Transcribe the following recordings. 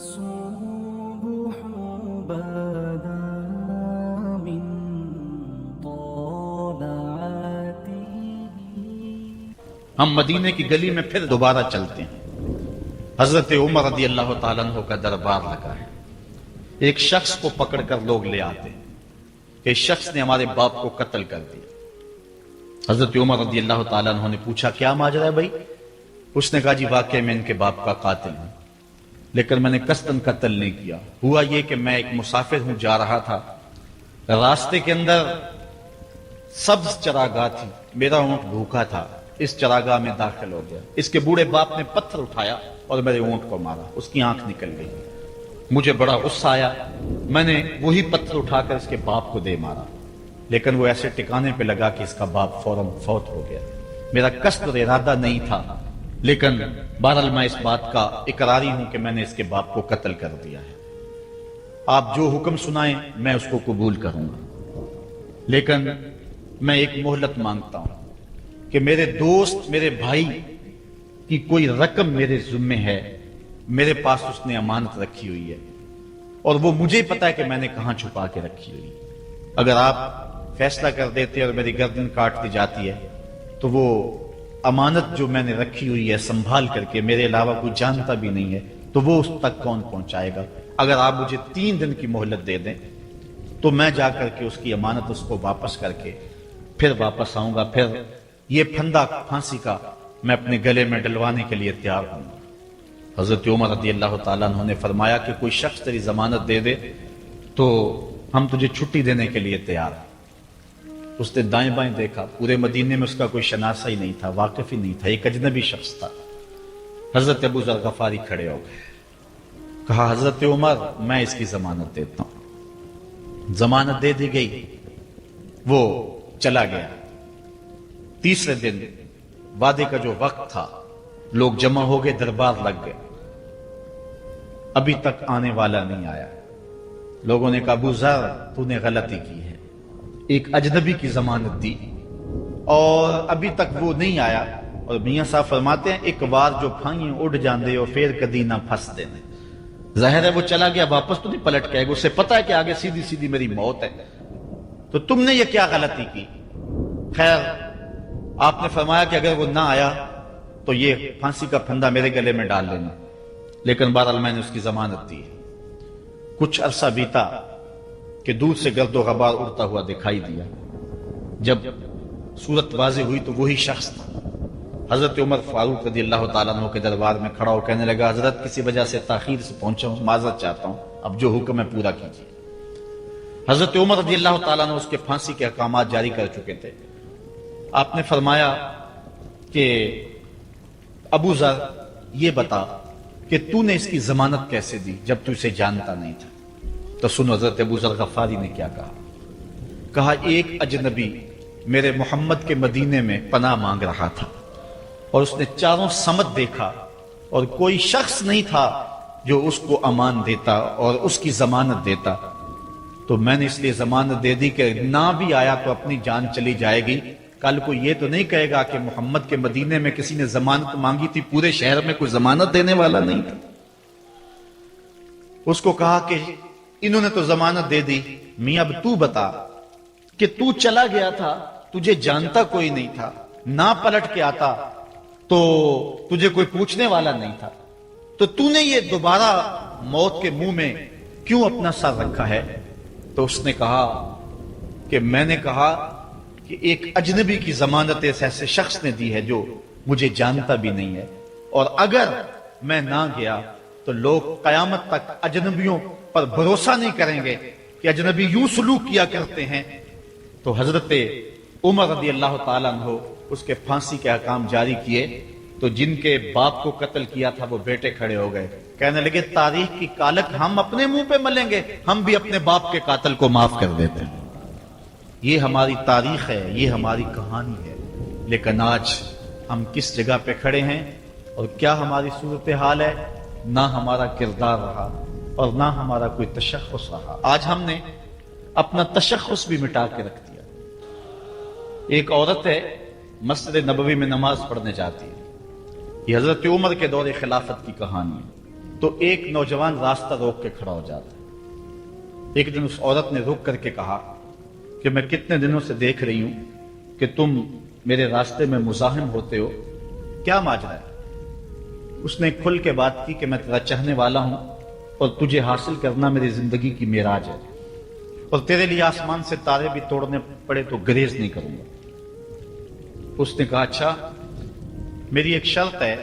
صبح بدا من طلعته. ہم مدینے کی گلی میں پھر دوبارہ چلتے ہیں. حضرت عمر رضی اللہ تعالیٰ عنہ کا دربار لگا ہے. ایک شخص کو پکڑ کر لوگ لے آتے ہیں کہ شخص نے ہمارے باپ کو قتل کر دیا. حضرت عمر رضی اللہ تعالیٰ عنہ نے پوچھا کیا ماجرا ہے بھائی؟ اس نے کہا جی واقعی میں ان کے باپ کا قاتل ہوں، لیکن میں نے قصداً قتل نہیں کیا. ہوا یہ کہ میں ایک مسافر ہوں، جا رہا تھا، راستے کے اندر سبز چراگاہ تھی، میرا اونٹ بھوکا تھا، اس چراگاہ میں داخل ہو گیا. اس کے بوڑھے باپ نے پتھر اٹھایا اور میرے اونٹ کو مارا، اس کی آنکھ نکل گئی. مجھے بڑا غصہ آیا، میں نے وہی پتھر اٹھا کر اس کے باپ کو دے مارا، لیکن وہ ایسے ٹکانے پہ لگا کہ اس کا باپ فوراً فوت ہو گیا. میرا قصد اور ارادہ نہیں تھا، لیکن بہرحال میں اس بات کا اقراری ہوں کہ میں نے اس کے باپ کو قتل کر دیا ہے. آپ جو حکم سنائیں میں اس کو قبول کروں گا، لیکن میں ایک مہلت مانگتا ہوں کہ میرے دوست، میرے بھائی کی کوئی رقم میرے ذمے ہے، میرے پاس اس نے امانت رکھی ہوئی ہے اور وہ مجھے پتا ہے کہ میں نے کہاں چھپا کے رکھی ہوئی. اگر آپ فیصلہ کر دیتے اور میری گردن کاٹ دی جاتی ہے تو وہ امانت جو میں نے رکھی ہوئی ہے سنبھال کر کے میرے علاوہ کوئی جانتا بھی نہیں ہے تو وہ اس تک کون پہنچائے گا؟ اگر آپ مجھے 3 دن کی مہلت دے دیں تو میں جا کر کے اس کی امانت اس کو واپس کر کے پھر واپس آؤں گا. پھر یہ پھندا پھانسی کا میں اپنے گلے میں ڈلوانے کے لیے تیار ہوں گا. حضرت عمر رضی اللہ تعالیٰ عنہ نے فرمایا کہ کوئی شخص تیری ضمانت دے دے تو ہم تجھے چھٹی دینے کے لیے تیار ہیں. اس نے دائیں بائیں دیکھا، پورے مدینے میں اس کا کوئی شناسہ ہی نہیں تھا، واقف ہی نہیں تھا، ایک اجنبی شخص تھا. حضرت ابو ذر غفاری کھڑے ہو گئے، کہا حضرت عمر میں اس کی ضمانت دیتا ہوں. ضمانت دے دی گئی، وہ چلا گیا. تیسرے دن وعدے کا جو وقت تھا لوگ جمع ہو گئے، دربار لگ گئے، ابھی تک آنے والا نہیں آیا. لوگوں نے کہا ابو ذر تو نے غلطی کی ہے، ایک اجنبی کی ضمانت دی اور ابھی تک وہ نہیں آیا. اور میاں صاحب فرماتے ہیں ایک بار جو پھائیں اڑ جاندے اور پھر کدی نہ پھنس دینے. ظاہر ہے وہ چلا گیا، واپس تو نہیں پلٹ کے آئے گا، اسے پتا ہے کہ آگے سیدھی سیدھی میری موت ہے، تو تم نے یہ کیا غلطی کی؟ خیر آپ نے فرمایا کہ اگر وہ نہ آیا تو یہ پھانسی کا پھندا میرے گلے میں ڈال لینا، لیکن بہرحال میں نے اس کی ضمانت دی. کچھ عرصہ بیتا کہ دور سے گرد و غبار اڑتا ہوا دکھائی دیا. جب صورت واضح ہوئی تو وہی شخص تھا. حضرت عمر فاروق رضی اللہ تعالیٰ عنہ کے دربار میں کھڑا ہو کہنے لگا حضرت کسی وجہ سے تاخیر سے پہنچا ہوں، معذرت چاہتا ہوں، اب جو حکم ہے پورا کیجیے. حضرت عمر رضی اللہ تعالیٰ عنہ اس کے پھانسی کے احکامات جاری کر چکے تھے. آپ نے فرمایا کہ ابو ذر یہ بتا کہ تو نے اس کی ضمانت کیسے دی جب تو اسے جانتا نہیں تھا؟ تو سنو حضرت ابو ذر غفاری نے کیا کہا ایک اجنبی میرے محمد کے مدینے میں پناہ مانگ رہا تھا اور اس نے چاروں سمت دیکھا اور کوئی شخص نہیں تھا جو اس کو امان دیتا اور اس کی ضمانت دیتا، تو میں نے اس لیے ضمانت دے دی کہ نہ بھی آیا تو اپنی جان چلی جائے گی. کل کو یہ تو نہیں کہے گا کہ محمد کے مدینے میں کسی نے ضمانت مانگی تھی، پورے شہر میں کوئی ضمانت دینے والا نہیں تھا. اس کو کہا کہ انہوں نے تو ضمانت دے دی، میاں اب تو بتا کہ تو چلا گیا تھا، تجھے جانتا کوئی نہیں تھا، نہ پلٹ کے آتا تو تجھے کوئی پوچھنے والا نہیں تھا، تو تو نے یہ دوبارہ موت کے منہ میں کیوں اپنا سر رکھا ہے؟ تو اس نے کہا کہ میں نے کہا کہ ایک اجنبی کی ضمانت اس ایسے شخص نے دی ہے جو مجھے جانتا بھی نہیں ہے، اور اگر میں نہ گیا تو لوگ قیامت تک اجنبیوں پر بھروسہ نہیں کریں گے کہ اجنبی یوں سلوک کیا کرتے ہیں. تو حضرت عمر رضی اللہ تعالیٰ عنہ اس کے پھانسی کے احکام جاری کیے. تو جن کے باپ کو قتل کیا تھا وہ بیٹے کھڑے ہو گئے، کہنے لگے تاریخ کی کالک ہم اپنے منہ پہ ملیں گے، ہم بھی اپنے باپ کے قاتل کو معاف کر دیتے ہیں. یہ ہماری تاریخ ہے، یہ ہماری کہانی ہے. لیکن آج ہم کس جگہ پہ کھڑے ہیں اور کیا ہماری صورتحال ہے؟ نہ ہمارا کردار رہا اور نہ ہمارا کوئی تشخص رہا. آج ہم نے اپنا تشخص بھی مٹا کے رکھ دیا. ایک عورت ہے مسجد نبوی میں نماز پڑھنے جاتی ہے. یہ حضرت عمر کے دور خلافت کی کہانی ہے. تو ایک نوجوان راستہ روک کے کھڑا ہو جاتا ہے۔ ایک دن اس عورت نے رک کر کے کہا کہ میں کتنے دنوں سے دیکھ رہی ہوں کہ تم میرے راستے میں مزاحم ہوتے ہو، کیا ماجرا ہے؟ اس نے کھل کے بات کی کہ میں تیرا چاہنے والا ہوں اور تجھے حاصل کرنا میری زندگی کی معراج ہے، اور تیرے لیے آسمان سے تارے بھی توڑنے پڑے تو گریز نہیں کروں گا۔ اس نے کہا اچھا، میری ایک شرط ہے۔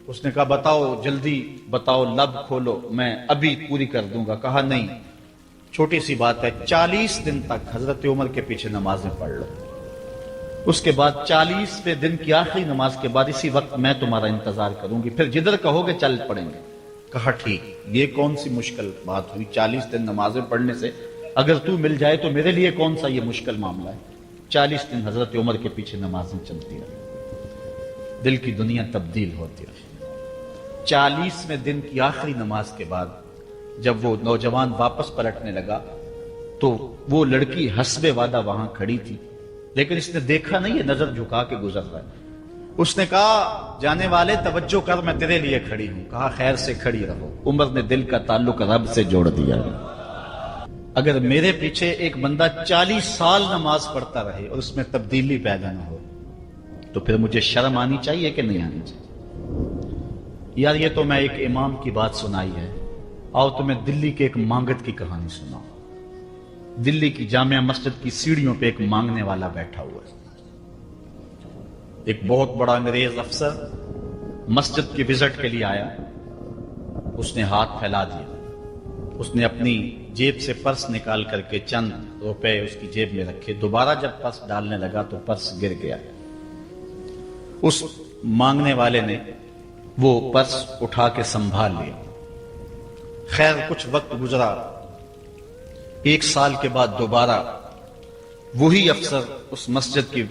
اس نے کہا بتاؤ، جلدی بتاؤ، لب کھولو، میں ابھی پوری کر دوں گا۔ کہا نہیں، چھوٹی سی بات ہے، 40 دن تک حضرت عمر کے پیچھے نمازیں پڑھ لو، اس کے بعد 40ویں دن کی آخری نماز کے بعد اسی وقت میں تمہارا انتظار کروں گی، پھر جدھر کہو گے چل پڑیں گے۔ کہا ٹھیک، یہ کون سی مشکل بات ہوئی 40 دن نمازیں پڑھنے سے؟ اگر تو مل جائے تو میرے لیے کون سا یہ مشکل معاملہ ہے۔ 40 دن حضرت عمر کے پیچھے نمازیں چلتی رہی، دل کی دنیا تبدیل ہوتی رہی۔ 40ویں دن کی آخری نماز کے بعد جب وہ نوجوان واپس پلٹنے لگا تو وہ لڑکی حسب وعدہ وہاں کھڑی تھی، لیکن اس نے دیکھا نہیں، یہ نظر جھکا کے گزر رہا ہے۔ اس نے کہا جانے والے توجہ کر، میں تیرے لیے کھڑی ہوں۔ کہا خیر سے کھڑی رہو۔ عمر نے دل کا تعلق رب سے جوڑ دیا۔ اگر میرے پیچھے ایک بندہ 40 سال نماز پڑھتا رہے اور اس میں تبدیلی پیدا نہ ہو تو پھر مجھے شرم آنی چاہیے کہ نہیں آنی چاہیے؟ یار یہ تو میں ایک امام کی بات سنائی ہے، آؤ تمہیں دلی کے ایک مانگت کی کہانی سناؤ۔ دلی کی جامع مسجد کی سیڑھیوں پہ ایک مانگنے والا بیٹھا ہوا ہے۔ ایک بہت بڑا انگریز افسر مسجد کی وزٹ کے لیے آیا، اس نے ہاتھ پھیلا دیا، اس نے اپنی جیب سے پرس نکال کر کے چند روپے اس کی جیب میں رکھے، دوبارہ جب پرس ڈالنے لگا تو پرس گر گیا۔ اس مانگنے والے نے وہ پرس اٹھا کے سنبھال لیا۔ خیر کچھ وقت گزرا، 1 سال کے بعد دوبارہ وہی افسر اس مسجد کی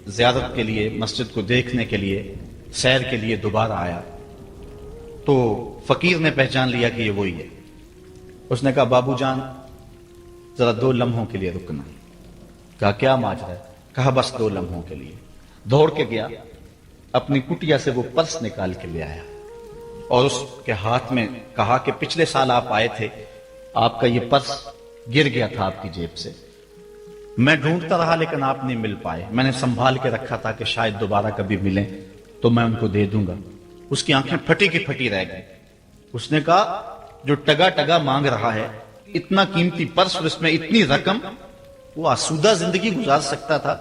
زیارت کے لیے، مسجد کو دیکھنے کے لیے، سیر کے لیے دوبارہ آیا تو فقیر نے پہچان لیا کہ یہ وہی ہے۔ اس نے کہا بابو جان ذرا 2 لمحوں کے لیے رکنا۔ کہا کیا ماجرا ہے؟ کہا بس 2 لمحوں کے لیے۔ دوڑ کے گیا، اپنی کٹیا سے وہ پرس نکال کے لے آیا اور اس کے ہاتھ میں کہا کہ پچھلے سال آپ آئے تھے، آپ کا یہ پرس گر گیا تھا آپ کی جیب سے، میں ڈھونڈتا رہا لیکن آپ نہیں مل پائے، میں نے سنبھال کے رکھا تھا کہ شاید دوبارہ کبھی ملیں تو میں ان کو دے دوں گا۔ اس کی آنکھیں پھٹی کی پھٹی رہ گئی۔ اس نے کہا جو ٹگا ٹگا مانگ رہا ہے، اتنا قیمتی پرس اور اس میں اتنی رقم، وہ آسودہ زندگی گزار سکتا تھا،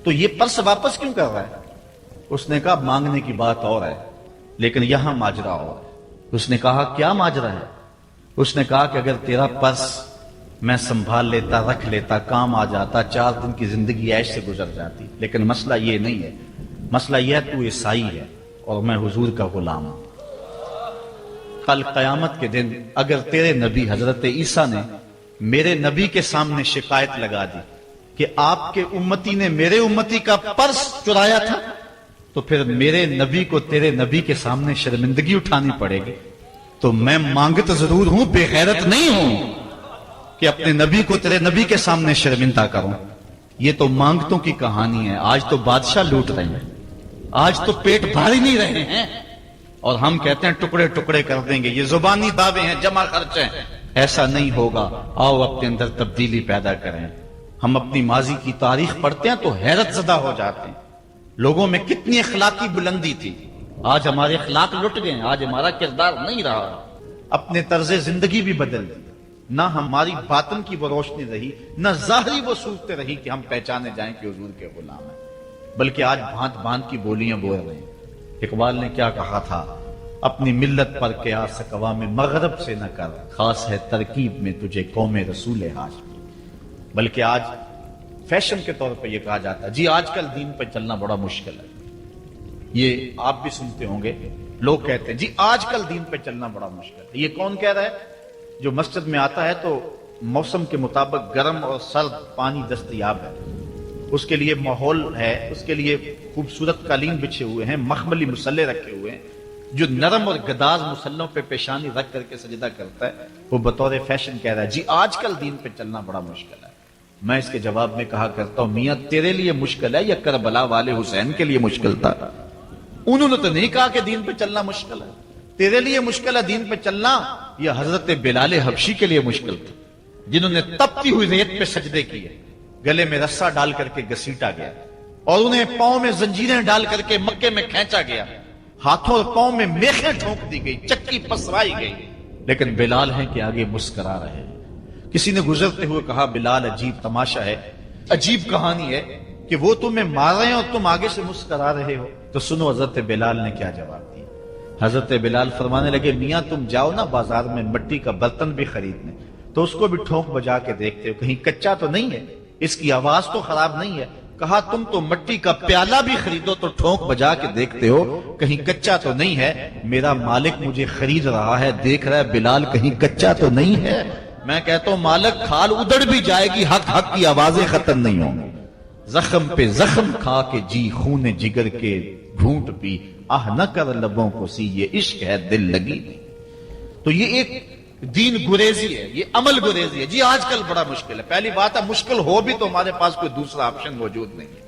تو یہ پرس واپس کیوں کر رہا ہے؟ اس نے کہا مانگنے کی بات اور ہے لیکن یہاں ماجرا اور ہے۔ اس نے کہا کیا ماجرا ہے؟ اس نے کہا کہ اگر تیرا پرس میں سنبھال لیتا، رکھ لیتا، کام آ جاتا، 4 دن کی زندگی عیش سے گزر جاتی، لیکن مسئلہ یہ نہیں ہے، مسئلہ یہ ہے تو عیسائی ہے اور میں حضور کا غلام ہوں۔ کل قیامت کے دن اگر تیرے نبی حضرت عیسیٰ نے میرے نبی کے سامنے شکایت لگا دی کہ آپ کے امتی نے میرے امتی کا پرس چرایا تھا، تو پھر میرے نبی کو تیرے نبی کے سامنے شرمندگی اٹھانی پڑے گی۔ تو میں مانگت ضرور ہوں، بے غیرت نہیں ہوں کہ اپنے نبی کو تیرے نبی کے سامنے شرمندہ کروں۔ یہ تو مانگتوں کی کہانی ہے، آج تو بادشاہ لوٹ رہے ہیں، آج تو پیٹ بھاری نہیں رہے ہیں اور ہم کہتے ہیں ٹکڑے ٹکڑے کر دیں گے، یہ زبانی دعوے ہیں، جمع خرچ ہیں۔ ایسا نہیں ہوگا، آؤ اپنے اندر تبدیلی پیدا کریں۔ ہم اپنی ماضی کی تاریخ پڑھتے ہیں تو حیرت زدہ ہو جاتے ہیں، لوگوں میں کتنی اخلاقی بلندی تھی، آج ہمارے اخلاق لٹ گئے ہیں، آج ہمارا کردار نہیں رہا، اپنے طرز زندگی بھی بدل دی، نہ ہماری باطن کی وہ روشنی رہی، نہ ظاہری وہ صورتیں رہی کہ ہم پہچانے جائیں کہ حضور کے غلام ہیں، بلکہ آج بھانت بھانت کی بولیاں بول رہے ہیں۔ اقبال نے کیا کہا تھا؟ اپنی ملت پر قیاس اقوام مغرب سے نہ کر، خاص ہے ترکیب میں تجھے قوم رسول ہاشمی۔ بلکہ آج فیشن کے طور پہ یہ کہا جاتا ہے جی آج کل دین پہ چلنا بڑا مشکل ہے، یہ آپ بھی سنتے ہوں گے، لوگ کہتے ہیں جی آج کل دین پہ چلنا بڑا مشکل ہے۔ یہ کون کہہ رہا ہے؟ جو مسجد میں آتا ہے تو موسم کے مطابق گرم اور سرد پانی دستیاب ہے، اس کے لیے ماحول ہے، اس کے لیے خوبصورت قالین بچھے ہوئے ہیں، مخملی مسلے رکھے ہوئے ہیں، جو نرم اور گداز مسلوں پہ پیشانی رکھ کر کے سجدہ کرتا ہے، وہ بطور فیشن کہہ رہا ہے جی آج کل دین پہ چلنا بڑا مشکل ہے۔ میں اس کے جواب میں کہا کرتا ہوں میاں تیرے لیے مشکل ہے یا کربلا والے حسین کے لیے مشکل تھا؟ انہوں نے تو نہیں کہا کہ دین پہ چلنا مشکل ہے، تیرے لیے مشکل ہے دین پہ چلنا، یہ حضرت بلال حبشی کے لیے مشکل تھا، جنہوں نے تپتی ہوئی ریت پہ سجدے کیے، گلے میں رسا ڈال کر کے گھسیٹا گیا، اور انہیں پاؤں میں زنجیریں ڈال کر کے مکے میں کھینچا گیا، ہاتھوں اور پاؤں میں میخیں ٹھونک دی گئی، چکی پسرائی گئی، لیکن بلال ہیں کہ آگے مسکرا رہے۔ کسی نے گزرتے ہوئے کہا بلال عجیب تماشا ہے، عجیب کہانی ہے کہ وہ تمہیں مار رہے ہیں اور تم آگے سے مسکرا رہے ہو۔ تو سنو حضرت بلال نے کیا جواب دیا۔ حضرت بلال فرمانے لگے میاں تم جاؤ نا بازار میں مٹی کا برتن بھی خریدنے، تو اس کو بھی ٹھونک بجا کے دیکھتے ہو کہیں کچا تو نہیں ہے، اس کی آواز تو خراب نہیں ہے۔ کہا تم تو مٹی کا پیالہ بھی خریدو تو ٹھونک بجا کے دیکھتے ہو کہیں کچا تو نہیں ہے، میرا مالک مجھے خرید رہا ہے، دیکھ رہا ہے بلال کہیں کچا تو نہیں ہے۔ میں کہتا ہوں مالک کھال ادڑ بھی جائے گی، حق حق کی آوازیں ختم نہیں ہوں گی۔ زخم پہ زخم کھا کے جی خون جگر کے گھونٹ پی، آہ نہ کر لبوں کو سی یہ عشق ہے دل لگی نہیں۔ تو یہ ایک دین گریزی ہے، یہ عمل گریزی ہے۔ جی آج کل بڑا مشکل ہے، پہلی بات ہے مشکل ہو بھی تو ہمارے پاس کوئی دوسرا آپشن موجود نہیں ہے۔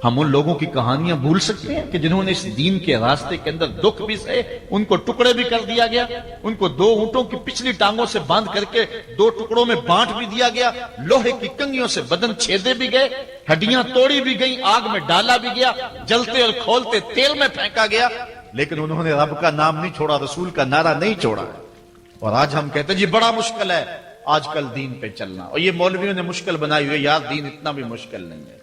ہم ان لوگوں کی کہانیاں بھول سکتے ہیں کہ جنہوں نے اس دین کے راستے کے اندر دکھ بھی سہے، ان کو ٹکڑے بھی کر دیا گیا، ان کو 2 اونٹوں کی پچھلی ٹانگوں سے باندھ کر کے 2 ٹکڑوں میں بانٹ بھی دیا گیا، لوہے کی کنگھیوں سے بدن چھیدے بھی گئے، ہڈیاں توڑی بھی گئیں، آگ میں ڈالا بھی گیا، جلتے اور کھولتے تیل میں پھینکا گیا، لیکن انہوں نے رب کا نام نہیں چھوڑا، رسول کا نعرہ نہیں چھوڑا۔ اور آج ہم کہتے ہیں جی بڑا مشکل ہے آج کل دین پہ چلنا، اور یہ مولویوں نے مشکل بنائی ہوئی ہے، یار دین اتنا بھی مشکل نہیں ہے،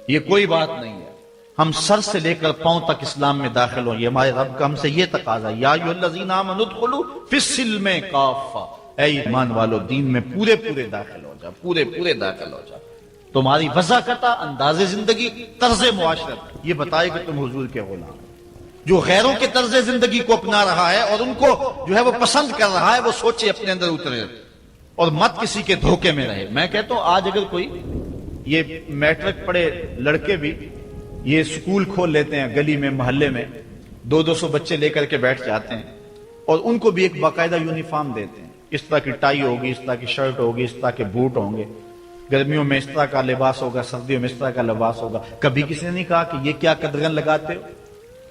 یہ کوئی بات نہیں ہے۔ ہم سر سے لے کر پاؤں تک اسلام میں داخل ہوں، یہ ہمارے رب کا ہم سے یہ تقاضا ہے، یا ایھا الذین آمنوا ادخلوا فی السلم کافہ، اے ایمان والو دین میں پورے پورے داخل ہو جاؤ، پورے پورے داخل ہو جاؤ۔ تمہاری وضاقتہ، انداز زندگی، طرز معاشرت یہ بتائے کہ تم حضور کے غلام۔ جو غیروں کے طرز زندگی کو اپنا رہا ہے اور ان کو جو ہے وہ پسند کر رہا ہے، وہ سوچے اپنے اندر اترے اور مت کسی کے دھوکے میں رہے۔ میں کہتا ہوں آج اگر کوئی یہ میٹرک پڑھے لڑکے بھی یہ سکول کھول لیتے ہیں گلی میں محلے میں، 200 بچے لے کر کے بیٹھ جاتے ہیں اور ان کو بھی ایک باقاعدہ یونیفارم دیتے ہیں، اس طرح کی ٹائی ہوگی، اس طرح کی شرٹ ہوگی، اس طرح کے بوٹ ہوں گے، گرمیوں میں اس طرح کا لباس ہوگا، سردیوں میں اس طرح کا لباس ہوگا۔ کبھی کسی نے نہیں کہا کہ یہ کیا قدغن لگاتے ہو؟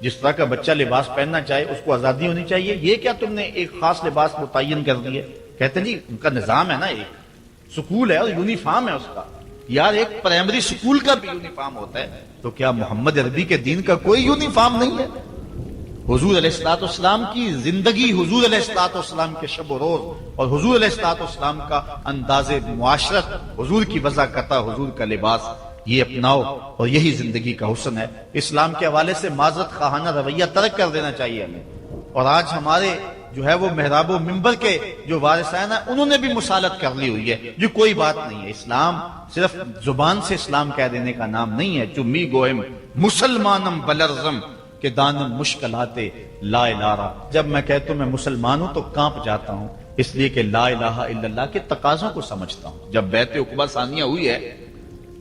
جس طرح کا بچہ لباس پہننا چاہے اس کو آزادی ہونی چاہیے، یہ کیا تم نے ایک خاص لباس متعین کر دیے؟ کہتے ہیں جی ان کا نظام ہے نا، ایک سکول ہے اور یونیفارم ہے اس کا، یار ایک پرائمری سکول کا بھی یونیفارم ہوتا ہے، تو کیا محمد عربی کے دین کا کوئی یونیفارم نہیں ہے؟ حضور علیہ الصلوۃ والسلام کی زندگی، حضور علیہ الصلوۃ والسلام کے شب و روز اور حضور علیہ الصلوۃ والسلام کا انداز معاشرت، حضور کی وضاقتہ، حضور کا لباس، یہ اپناؤ اور یہی زندگی کا حسن ہے۔ اسلام کے حوالے سے معذرت خواہانہ رویہ ترک کر دینا چاہیے ہمیں۔ اور آج ہمارے جو ہے وہ محراب و منبر کے جو وارثین ہیں انہوں نے بھی مسالت کر لی ہوئی ہے، جو کوئی بات نہیں ہے۔ اسلام صرف زبان سے اسلام کہہ دینے کا نام نہیں ہے، چمی گوہم مسلمانم بلرزم کہ دانم مشکلاتے لا الہ۔ جب میں کہتا ہوں میں مسلمان ہوں تو کانپ جاتا ہوں، اس لیے کہ لا الہ الا اللہ کے تقاضوں کو سمجھتا ہوں۔ جب بیعت عقبہ ثانیہ ہوئی ہے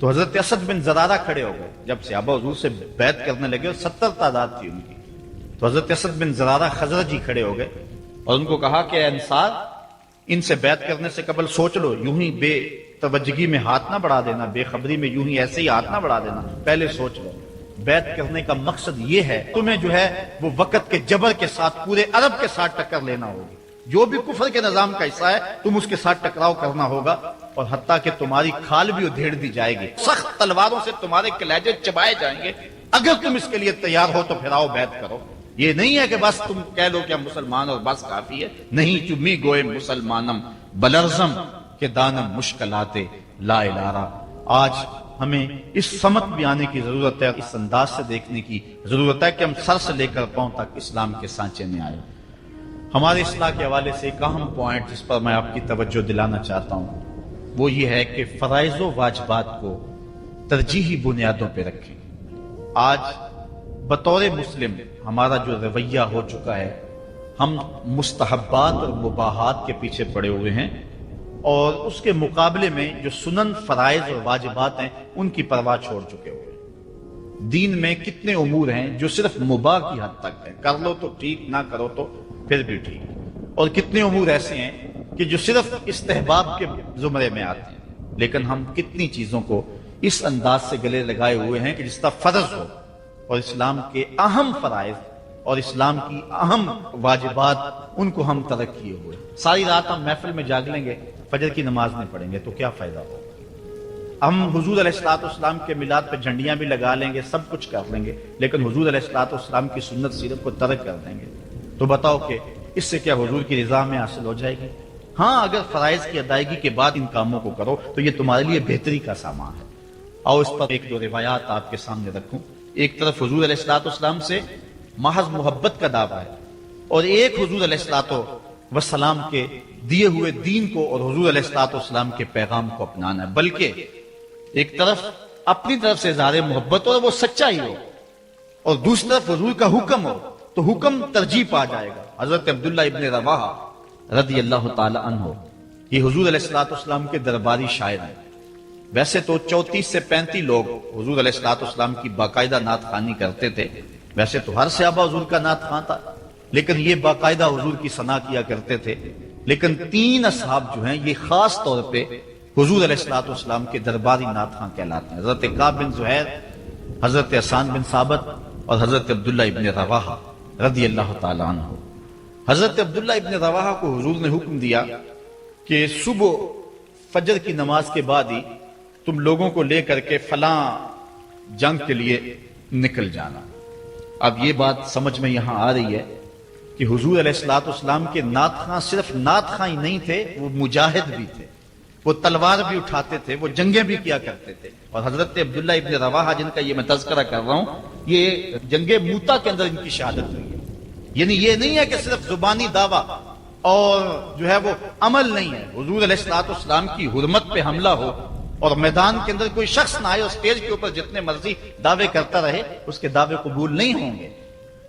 تو حضرت اسد بن زرارہ کھڑے ہو گئے، جب صحابہ حضور سے بیعت کرنے لگے اور 70 تعداد تھی ان کی، تو حضرت اسد بن زرارہ خزرجی کھڑے ہو گئے اور ان کو کہا کہ اے انصار، ان سے بیعت کرنے سے قبل سوچ لو، یوں ہی بے توجہی میں ہاتھ نہ بڑھا دینا، بے خبری میں یوں ہی ایسے ہی ہاتھ نہ بڑھا دینا، پہلے سوچ لو۔ بیعت کرنے کا مقصد یہ ہے تمہیں جو ہے وہ وقت کے جبر کے ساتھ پورے عرب کے ساتھ ٹکر لینا ہوگی، جو بھی کفر کے نظام کا حصہ ہے تم اس کے ساتھ ٹکراؤ کرنا ہوگا، اور حتیٰ کہ تمہاری کھال بھی ادھیڑ دی جائے گی، سخت تلواروں سے تمہارے کلیجے چبائے جائیں گے، اگر تم اس کے لیے تیار ہو تو پھر آؤ بیعت کرو۔ یہ نہیں ہے کہ بس تم کہہ لو کہ ہم مسلمان اور بس کافی ہے، نہیں، چمی گوئے مسلمانم بلرزم کہ دانم مشکلاتے لا الہ۔ آج ہمیں اس سمت بھی آنے کی ضرورت ہے، اس انداز سے دیکھنے کی ضرورت ہے کہ ہم سر سے لے کر پاؤں تک اسلام کے سانچے میں آئے۔ ہمارے اصلاح کے حوالے سے ایک اہم پوائنٹ جس پر میں آپ کی توجہ دلانا چاہتا ہوں وہ یہ ہے کہ فرائض و واجبات کو ترجیحی بنیادوں پہ رکھیں۔ آج بطور مسلم ہمارا جو رویہ ہو چکا ہے، ہم مستحبات اور مباحات کے پیچھے پڑے ہوئے ہیں، اور اس کے مقابلے میں جو سنن، فرائض اور واجبات ہیں ان کی پرواہ چھوڑ چکے ہوئے ہیں۔ دین میں کتنے امور ہیں جو صرف مباح کی حد تک ہیں، کر لو تو ٹھیک، نہ کرو تو پھر بھی ٹھیک، اور کتنے امور ایسے ہیں کہ جو صرف استحباب کے زمرے میں آتے ہیں۔ لیکن ہم کتنی چیزوں کو اس انداز سے گلے لگائے ہوئے ہیں کہ جس طرح فرض ہو، اور اسلام کے اہم فرائض اور اسلام کی اہم واجبات ان کو ہم ترک کیے ہوئے. ساری رات ہم محفل میں جاگ لیں گے, فجر کی نماز نہیں پڑھیں گے تو کیا فائدہ ہوگا. ہم حضور علیہ الصلوۃ والسلام کے میلاد پہ جھنڈیاں بھی لگا لیں گے, سب کچھ کر لیں گے, لیکن حضور علیہ الصلوۃ والسلام کی سنت سیرت کو ترک کر دیں گے. تو بتاؤ کہ اس سے کیا حضور کی رضا میں حاصل ہو جائے گی؟ ہاں, اگر فرائض کی ادائیگی کے بعد ان کاموں کو کرو تو یہ تمہارے لیے بہتری کا سامان ہے. آؤ اس پر ایک دو روایات آپ کے سامنے رکھوں. ایک طرف حضور علیہ الصلوۃ والسلام سے محض محبت کا دعویٰ ہے, اور ایک حضور علیہ الصلوۃ والسلام کے دیے ہوئے دین کو اور حضور علیہ الصلوۃ والسلام کے پیغام کو اپنانا ہے. بلکہ ایک طرف اپنی طرف سے اظہار محبت ہو اور وہ سچا ہی ہو, اور دوسری طرف حضور کا حکم ہو تو حکم ترجیح پا جائے گا. حضرت عبداللہ ابن رواحہ رضی اللہ تعالی عنہ یہ حضور علیہ الصلوۃ والسلام کے درباری شاعر ہیں. ویسے تو 34 سے 35 لوگ حضور علیہ الصلوۃ والسلام کی باقاعدہ نعت خوانی کرتے تھے. ویسے تو ہر صحابہ حضور کا نعت خواں تھا, لیکن یہ باقاعدہ حضور کی ثنا کیا کرتے تھے. لیکن 3 اصحاب جو ہیں یہ خاص طور پہ حضور علیہ الصلوۃ والسلام کے درباری نعت خواں کہلاتے ہیں. حضرت کعب بن زہیر, حضرت حسان بن ثابت اور حضرت عبداللہ ابن رواحہ رضی اللہ تعالی عنہ. حضرت عبداللہ ابن رواحہ کو حضور نے حکم دیا کہ صبح فجر کی نماز کے بعد ہی تم لوگوں کو لے کر کے فلاں جنگ کے لیے نکل جانا. اب یہ بات سمجھ میں یہاں آ رہی ہے کہ حضور علیہ الصلوۃ والسلام کے نعت خواں صرف نعت خواں ہی نہیں تھے, وہ مجاہد بھی تھے. وہ تلوار بھی اٹھاتے تھے, وہ جنگیں بھی کیا کرتے تھے. اور حضرت عبداللہ ابن رواحہ جن کا یہ میں تذکرہ کر رہا ہوں, یہ جنگ موتا کے اندر ان کی شہادت ہوئی ہے. یعنی یہ نہیں ہے کہ صرف زبانی دعویٰ اور جو ہے وہ عمل نہیں ہے. حضور علیہ الصلوۃ والسلام کی حرمت پہ حملہ ہو اور میدان کے اندر کوئی شخص نہ آئے اور اسٹیج کے اوپر جتنے مرضی دعوے کرتا رہے, اس کے دعوے قبول نہیں ہوں گے.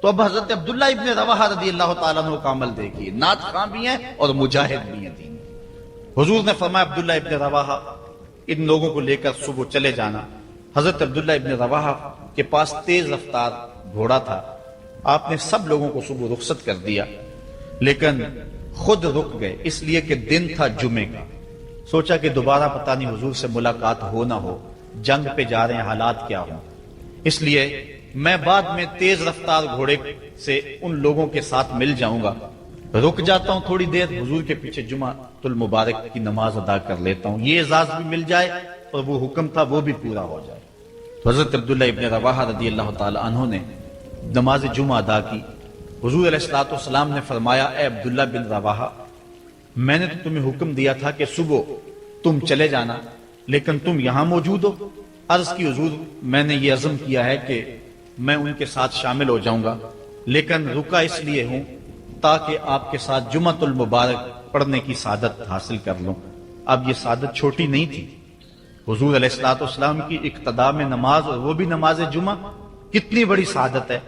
تو اب حضرت عبداللہ ابن رواحہ رضی اللہ تعالیٰ عنہ کا عمل دیکھیے, نعت خواں بھی ہیں اور مجاہد بھی ہیں دین. حضور نے فرمایا عبداللہ ابن رواحہ ان لوگوں کو لے کر صبح چلے جانا. حضرت عبداللہ ابن رواحہ کے پاس تیز رفتار گھوڑا تھا. آپ نے سب لوگوں کو صبح رخصت کر دیا, لیکن خود رک گئے اس لیے کہ دن تھا جمعے کا. سوچا کہ دوبارہ پتہ نہیں حضور سے ملاقات ہو نہ ہو, جنگ پہ جا رہے ہیں, حالات کیا ہوں, اس لیے میں بعد میں تیز رفتار گھوڑے سے ان لوگوں کے ساتھ مل جاؤں گا, رک جاتا ہوں تھوڑی دیر, حضور کے پیچھے جمعہ المبارک کی نماز ادا کر لیتا ہوں, یہ اعزاز بھی مل جائے اور وہ حکم تھا وہ بھی پورا ہو جائے. تو حضرت عبداللہ ابن رواحہ رضی اللہ تعالی عنہ نے نماز جمعہ ادا کی. حضور علیہ الصلوۃ والسلام نے فرمایا, اے عبداللہ بن رواحہ, میں نے تو تمہیں حکم دیا تھا کہ صبح تم چلے جانا, لیکن تم یہاں موجود ہو. عرض کی حضور, میں نے یہ عزم کیا ہے کہ میں ان کے ساتھ شامل ہو جاؤں گا, لیکن رکا اس لیے ہوں تاکہ آپ کے ساتھ جمعہ المبارک پڑھنے کی سعادت حاصل کر لوں. اب یہ سعادت چھوٹی نہیں تھی. حضور علیہ الصلوۃ والسلام کی اقتداء میں نماز, اور وہ بھی نماز جمعہ, کتنی بڑی سعادت ہے.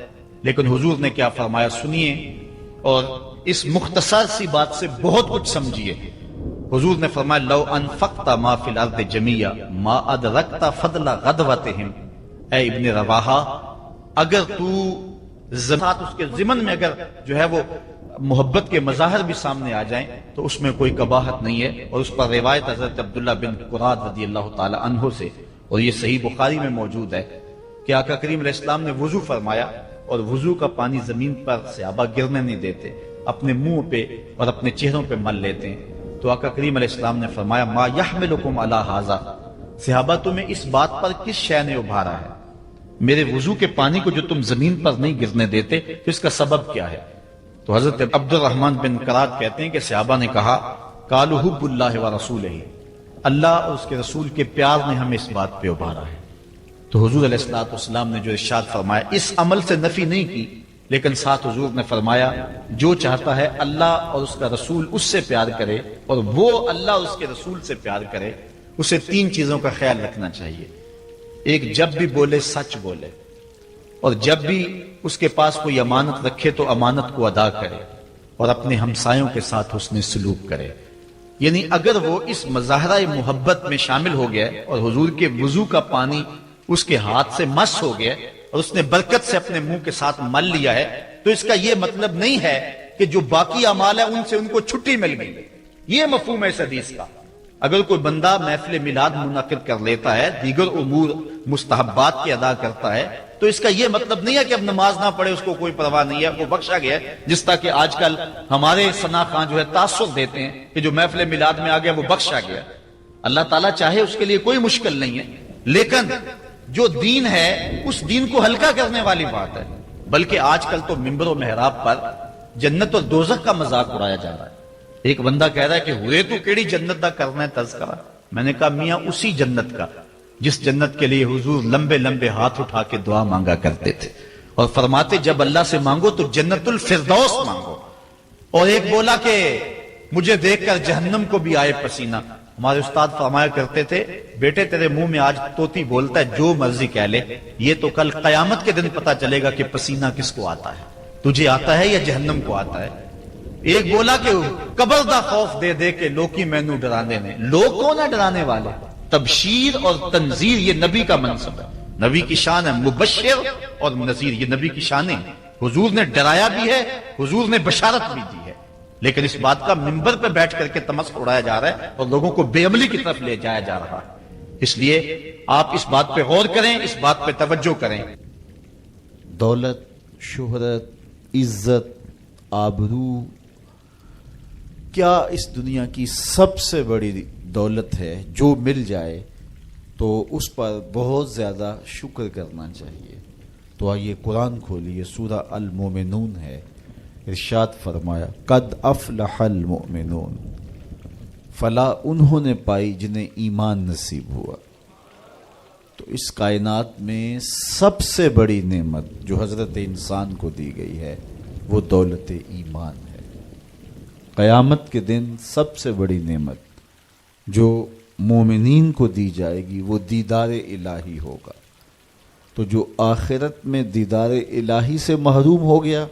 لیکن حضور نے کیا فرمایا سنیے, اور اس مختصر سی بات سے بہت کچھ سمجھیے. حضور نے فرمایا, لو انفقت ما فی الارض جمیعا ما ادرکت فضل غدوتہم. اے ابن رواحہ, اگر تو ساتھ اس کے ضمن میں اگر جو ہے وہ محبت کے مظاہر بھی سامنے آ جائیں تو اس میں کوئی قباحت نہیں ہے. اور اس پر روایت حضرت عبداللہ بن قراد رضی اللہ تعالی عنہ سے, اور یہ صحیح بخاری میں موجود ہے, کہ آقا کریم علیہ السلام نے وضو فرمایا, اور وضو کا پانی زمین پر صحابہ گرنے نہیں دیتے, اپنے منہ پہ اور اپنے چہروں پہ مل لیتے ہیں. تو آقا کریم علیہ السلام نے فرمایا, ما یحملکم علی ھذا, صحابہ تمہیں اس بات پر کس شے نے ابھارا ہے, میرے وضو کے پانی کو جو تم زمین پر نہیں گرنے دیتے, تو اس کا سبب کیا ہے؟ تو حضرت عبد الرحمن بن قراد کہتے ہیں کہ صحابہ نے کہا, قالوا حب اللہ ورسولہ, اللہ اور اس کے رسول کے پیار نے ہمیں اس بات پہ ابھارا ہے. تو حضور علیہ الصلوۃ والسلام نے جو ارشاد فرمایا, اس عمل سے نفی نہیں کی, لیکن ساتھ حضور نے فرمایا, جو چاہتا ہے اللہ اور اس کا رسول اس سے پیار کرے, اور وہ اللہ اور اس کے رسول سے پیار کرے, اسے 3 چیزوں کا خیال رکھنا چاہیے. ایک, جب بھی بولے سچ بولے, اور جب بھی اس کے پاس کوئی امانت رکھے تو امانت کو ادا کرے, اور اپنے ہمسایوں کے ساتھ حسن سلوک کرے. یعنی اگر وہ اس مظاہرہ محبت میں شامل ہو گیا اور حضور کے وضو کا پانی اس کے ہاتھ سے مس ہو گیا اور اس نے برکت سے اپنے منہ کے ساتھ مل لیا ہے, تو اس کا یہ مطلب نہیں ہے کہ جو باقی اعمال ہیں ان سے ان کو چھٹی مل گئی. یہ مفہوم ہے اس حدیث کا. اگر کوئی بندہ محفل میلاد منعقد کر لیتا ہے, دیگر امور مستحبات کی ادا کرتا ہے, تو اس کا یہ مطلب نہیں ہے کہ اب نماز نہ پڑھے اس کو کوئی پرواہ نہیں ہے، وہ بخشا گیا ہے. جس طرح کہ آج کل ہمارے ثنا خان جو ہے تاثر دیتے ہیں کہ جو محفل میلاد میں آ گیا وہ بخشا گیا. اللہ تعالیٰ چاہے اس کے لیے کوئی مشکل نہیں ہے، لیکن جو دین ہے اس دین کو ہلکا کرنے والی بات ہے. بلکہ آج کل تو ممبر و محراب پر جنت اور دوزخ کا مذاق اڑایا جا رہا ہے. ایک بندہ کہہ رہا ہے کہ ہوئے تو کیڑی جنت دا کرنا ہے تذکرہ. میں نے کہا میاں اسی جنت کا جس جنت کے لیے حضور لمبے لمبے ہاتھ اٹھا کے دعا مانگا کرتے تھے اور فرماتے جب اللہ سے مانگو تو جنت الفردوس مانگو. اور ایک بولا کہ مجھے دیکھ کر جہنم کو بھی آئے پسینہ. ہمارے استاد فرمایا کرتے تھے بیٹے تیرے منہ میں آج طوطی بولتا ہے جو مرضی کہہ لے، یہ تو کل قیامت کے دن پتا چلے گا کہ پسینہ کس کو آتا ہے، تجھے آتا ہے یا جہنم کو آتا ہے. ایک بولا کہ قبر دا خوف دے دے کے لوکی مینو ڈرانے نے. لوگ کون ہے ڈرانے والے؟ تبشیر اور تنذیر یہ نبی کا منصب ہے. نبی کی شان ہے مبشر اور نذیر، یہ نبی کی شان ہے. حضور نے ڈرایا بھی ہے، حضور نے بشارت بھی دی ہے. لیکن اس بات کا منبر پہ بیٹھ کر کے تمسخر اڑایا جا رہا ہے اور لوگوں کو بے عملی کی طرف لے جایا جا رہا ہے. اس لیے آپ اس بات پہ غور کریں، اس بات پہ توجہ کریں. دولت، شہرت، عزت، آبرو کیا اس دنیا کی سب سے بڑی دولت ہے. جو مل جائے تو اس پر بہت زیادہ شکر کرنا چاہیے. تو آئیے قرآن کھولیے، سورہ المومنون ہے. ارشاد فرمایا قد افلح المؤمنون، فلاح انہوں نے پائی جنہیں ایمان نصیب ہوا. تو اس کائنات میں سب سے بڑی نعمت جو حضرت انسان کو دی گئی ہے وہ دولت ایمان ہے. قیامت کے دن سب سے بڑی نعمت جو مومنین کو دی جائے گی وہ دیدار الہی ہوگا. تو جو آخرت میں دیدار الہی سے محروم ہو گیا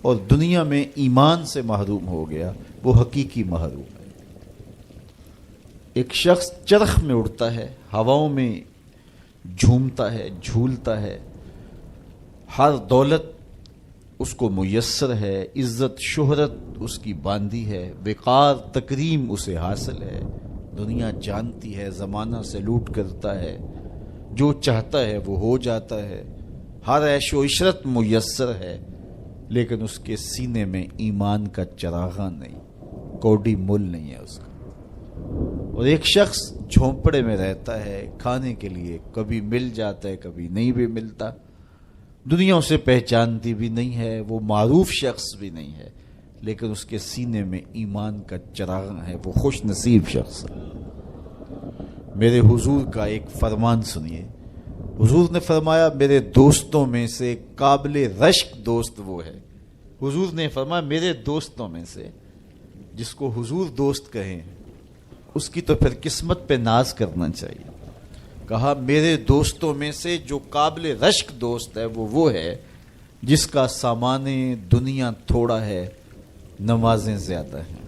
اور دنیا میں ایمان سے محروم ہو گیا وہ حقیقی محروم ہے. ایک شخص چرخ میں اڑتا ہے، ہواؤں میں جھومتا ہے، جھولتا ہے، ہر دولت اس کو میسر ہے، عزت شہرت اس کی باندھی ہے، وقار تکریم اسے حاصل ہے، دنیا جانتی ہے، زمانہ سے لوٹ کرتا ہے، جو چاہتا ہے وہ ہو جاتا ہے، ہر عیش و عشرت میسر ہے، لیکن اس کے سینے میں ایمان کا چراغاں نہیں، کوڈی مول نہیں ہے اس کا. اور ایک شخص جھونپڑے میں رہتا ہے، کھانے کے لیے کبھی مل جاتا ہے کبھی نہیں بھی ملتا، دنیا اسے پہچانتی بھی نہیں ہے، وہ معروف شخص بھی نہیں ہے، لیکن اس کے سینے میں ایمان کا چراغاں ہے، وہ خوش نصیب شخص ہے. میرے حضور کا ایک فرمان سنیے. حضور نے فرمایا میرے دوستوں میں سے قابل رشک دوست وہ ہے. حضور نے فرمایا میرے دوستوں میں سے جس کو حضور دوست کہیں اس کی تو پھر قسمت پہ ناز کرنا چاہیے. کہا میرے دوستوں میں سے جو قابل رشک دوست ہے وہ ہے جس کا سامان دنیا تھوڑا ہے، نمازیں زیادہ ہیں.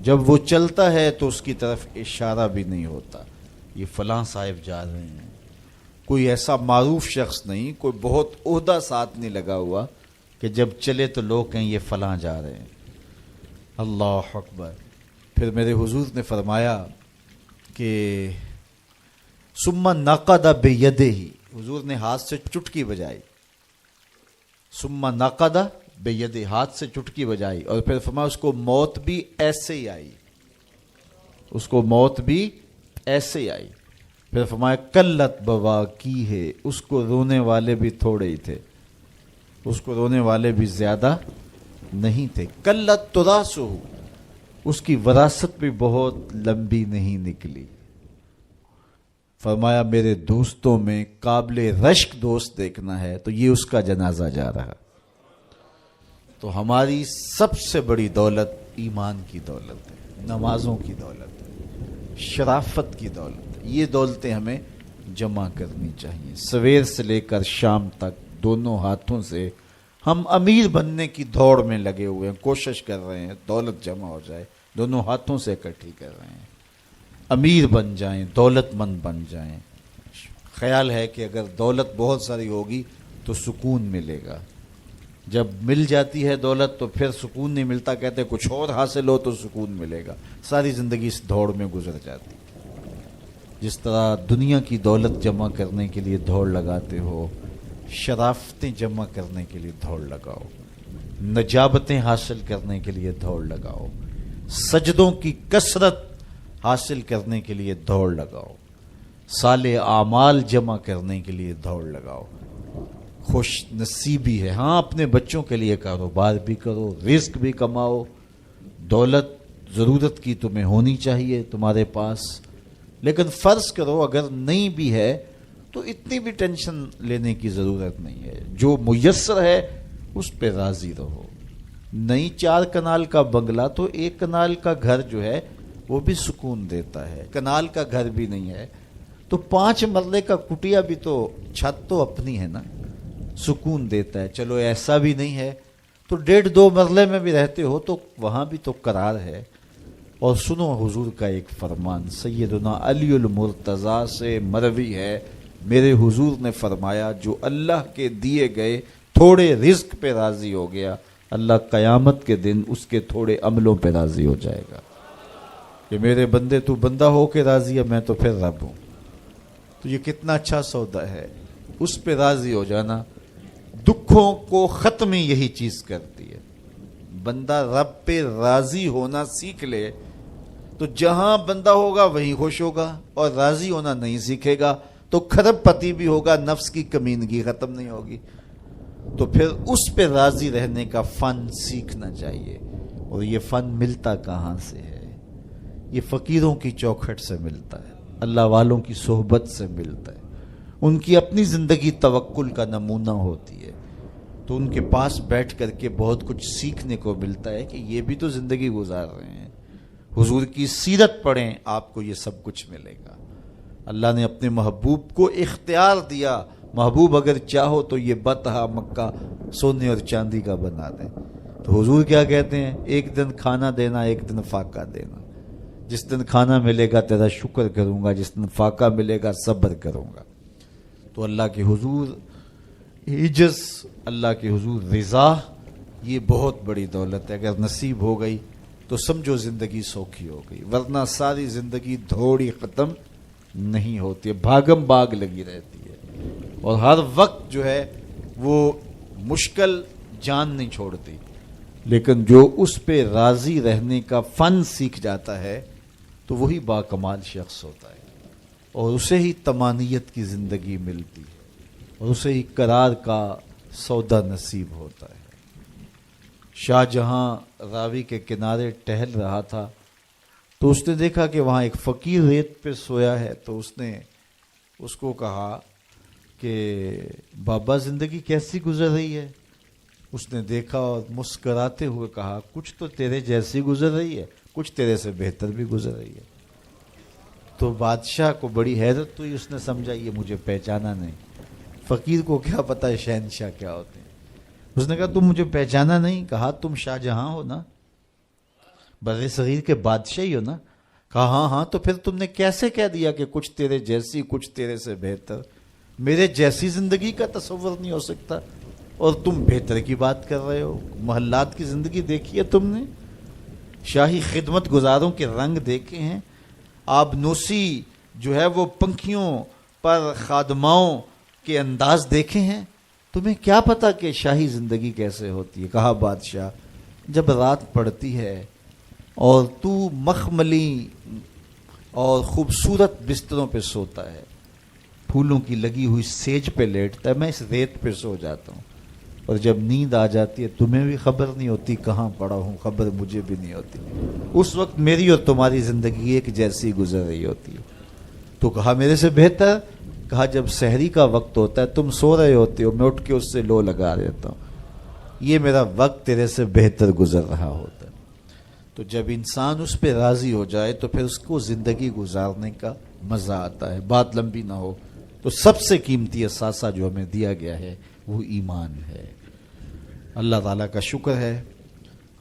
جب وہ چلتا ہے تو اس کی طرف اشارہ بھی نہیں ہوتا، یہ فلاں صاحب جا رہے ہیں. کوئی ایسا معروف شخص نہیں، کوئی بہت عہدہ ساتھ نہیں لگا ہوا کہ جب چلے تو لوگ کہیں یہ فلاں جا رہے ہیں. اللہ اکبر. پھر میرے حضور نے فرمایا کہ ثم نقد بیدہ، حضور نے ہاتھ سے چٹکی بجائی، ثم نقد بیدہ، ہاتھ سے چٹکی بجائی، اور پھر فرمایا اس کو موت بھی ایسے ہی آئی، اس کو موت بھی ایسے ہی آئی. پھر فرمایا قلت بواکی ہے، اس کو رونے والے بھی تھوڑے ہی تھے، اس کو رونے والے بھی زیادہ نہیں تھے. قلت تراثہ، اس کی وراثت بھی بہت لمبی نہیں نکلی. فرمایا میرے دوستوں میں قابل رشک دوست دیکھنا ہے تو یہ اس کا جنازہ جا رہا. تو ہماری سب سے بڑی دولت ایمان کی دولت ہے، نمازوں کی دولت ہے، شرافت کی دولت ہے. یہ دولتیں ہمیں جمع کرنی چاہیے. سویر سے لے کر شام تک دونوں ہاتھوں سے ہم امیر بننے کی دوڑ میں لگے ہوئے ہیں، کوشش کر رہے ہیں دولت جمع ہو جائے، دونوں ہاتھوں سے اکٹھی کر رہے ہیں، امیر بن جائیں، دولت مند بن جائیں. خیال ہے کہ اگر دولت بہت ساری ہوگی تو سکون ملے گا. جب مل جاتی ہے دولت تو پھر سکون نہیں ملتا، کہتے ہیں کچھ اور حاصل ہو تو سکون ملے گا. ساری زندگی اس دوڑ میں گزر جاتی. جس طرح دنیا کی دولت جمع کرنے کے لیے دوڑ لگاتے ہو، شرافتیں جمع کرنے کے لیے دوڑ لگاؤ، نجابتیں حاصل کرنے کے لیے دوڑ لگاؤ، سجدوں کی کثرت حاصل کرنے کے لیے دوڑ لگاؤ، صالح اعمال جمع کرنے کے لیے دوڑ لگاؤ۔ خوش نصیبی ہے، ہاں اپنے بچوں کے لیے کاروبار بھی کرو، رزق بھی کماؤ، دولت ضرورت کی تمہیں ہونی چاہیے تمہارے پاس، لیکن فرض کرو اگر نہیں بھی ہے تو اتنی بھی ٹینشن لینے کی ضرورت نہیں ہے، جو میسر ہے اس پہ راضی رہو۔ نہیں 4 کنال کا بنگلہ تو 1 کنال کا گھر جو ہے وہ بھی سکون دیتا ہے، کنال کا گھر بھی نہیں ہے تو 5 مرلے کا کٹیا بھی تو چھت تو اپنی ہے نا، سکون دیتا ہے۔ چلو ایسا بھی نہیں ہے تو 1.5-2 مرلے میں بھی رہتے ہو تو وہاں بھی تو قرار ہے۔ اور سنو حضور کا ایک فرمان، سیدنا علی المرتضیٰ سے مروی ہے، میرے حضور نے فرمایا جو اللہ کے دیے گئے تھوڑے رزق پہ راضی ہو گیا، اللہ قیامت کے دن اس کے تھوڑے عملوں پہ راضی ہو جائے گا کہ میرے بندے تو بندہ ہو کے راضی ہے، میں تو پھر رب ہوں۔ تو یہ کتنا اچھا سودا ہے، اس پہ راضی ہو جانا۔ دکھوں کو ختم ہی یہی چیز کرتی ہے۔ بندہ رب پہ راضی ہونا سیکھ لے تو جہاں بندہ ہوگا وہیں خوش ہوگا، اور راضی ہونا نہیں سیکھے گا تو کھرب پتی بھی ہوگا، نفس کی کمینگی ختم نہیں ہوگی۔ تو پھر اس پہ راضی رہنے کا فن سیکھنا چاہیے۔ اور یہ فن ملتا کہاں سے ہے؟ یہ فقیروں کی چوکھٹ سے ملتا ہے، اللہ والوں کی صحبت سے ملتا ہے، ان کی اپنی زندگی توکل کا نمونہ ہوتی ہے، تو ان کے پاس بیٹھ کر کے بہت کچھ سیکھنے کو ملتا ہے کہ یہ بھی تو زندگی گزار رہے ہیں۔ حضور کی سیرت پڑھیں، آپ کو یہ سب کچھ ملے گا۔ اللہ نے اپنے محبوب کو اختیار دیا، محبوب اگر چاہو تو یہ بطحا مکہ سونے اور چاندی کا بنا دیں۔ تو حضور کیا کہتے ہیں؟ ایک دن کھانا دینا، ایک دن فاقہ دینا۔ جس دن کھانا ملے گا تیرا شکر کروں گا، جس دن فاقہ ملے گا صبر کروں گا۔ تو اللہ کے حضور عجز، اللہ کے حضور رضا، یہ بہت بڑی دولت ہے۔ اگر نصیب ہو گئی تو سمجھو زندگی سوکھی ہو گئی، ورنہ ساری زندگی دھوڑی ختم نہیں ہوتی ہے، بھاگم باغ لگی رہتی ہے، اور ہر وقت جو ہے وہ مشکل جان نہیں چھوڑتی۔ لیکن جو اس پہ راضی رہنے کا فن سیکھ جاتا ہے تو وہی باکمال شخص ہوتا ہے، اور اسے ہی طمانیت کی زندگی ملتی ہے، اور اسے ہی قرار کا سودا نصیب ہوتا ہے۔ شاہ جہاں راوی کے کنارے ٹہل رہا تھا تو اس نے دیکھا کہ وہاں ایک فقیر ریت پہ سویا ہے، تو اس نے اس کو کہا کہ بابا زندگی کیسی گزر رہی ہے؟ اس نے دیکھا اور مسکراتے ہوئے کہا کچھ تو تیرے جیسی گزر رہی ہے، کچھ تیرے سے بہتر بھی گزر رہی ہے۔ تو بادشاہ کو بڑی حیرت ہوئی، اس نے سمجھا یہ مجھے پہچانا نہیں۔ فقیر کو کیا پتا ہے شہنشاہ کیا ہوتے ہیں۔ اس نے کہا تم مجھے پہچانا نہیں؟ کہا تم شاہ جہاں ہو نا، بر صغیر کے بادشاہ ہی ہو نا؟ کہا ہاں ہاں، تو پھر تم نے کیسے کہہ دیا کہ کچھ تیرے جیسی کچھ تیرے سے بہتر؟ میرے جیسی زندگی کا تصور نہیں ہو سکتا، اور تم بہتر کی بات کر رہے ہو۔ محلات کی زندگی دیکھی ہے تم نے؟ شاہی خدمت گزاروں کے رنگ دیکھے ہیں؟ آبنوسی جو ہے وہ پنکھیوں پر خادماؤں کے انداز دیکھے ہیں؟ تمہیں کیا پتا کہ شاہی زندگی کیسے ہوتی ہے؟ کہا بادشاہ جب رات پڑتی ہے اور تو مخملی اور خوبصورت بستروں پہ سوتا ہے، پھولوں کی لگی ہوئی سیج پہ لیٹتا ہے، میں اس ریت پہ سو جاتا ہوں، اور جب نیند آ جاتی ہے تمہیں بھی خبر نہیں ہوتی کہاں پڑا ہوں، خبر مجھے بھی نہیں ہوتی۔ اس وقت میری اور تمہاری زندگی ایک جیسی گزر رہی ہوتی ہے۔ تو کہا میرے سے بہتر؟ کہا جب سحری کا وقت ہوتا ہے تم سو رہے ہوتے ہو، میں اٹھ کے اس سے لو لگا دیتا ہوں، یہ میرا وقت تیرے سے بہتر گزر رہا ہوتا ہے۔ تو جب انسان اس پہ راضی ہو جائے تو پھر اس کو زندگی گزارنے کا مزہ آتا ہے۔ بات لمبی نہ ہو تو سب سے قیمتی اثاثہ جو ہمیں دیا گیا ہے وہ ایمان ہے۔ اللہ تعالیٰ کا شکر ہے،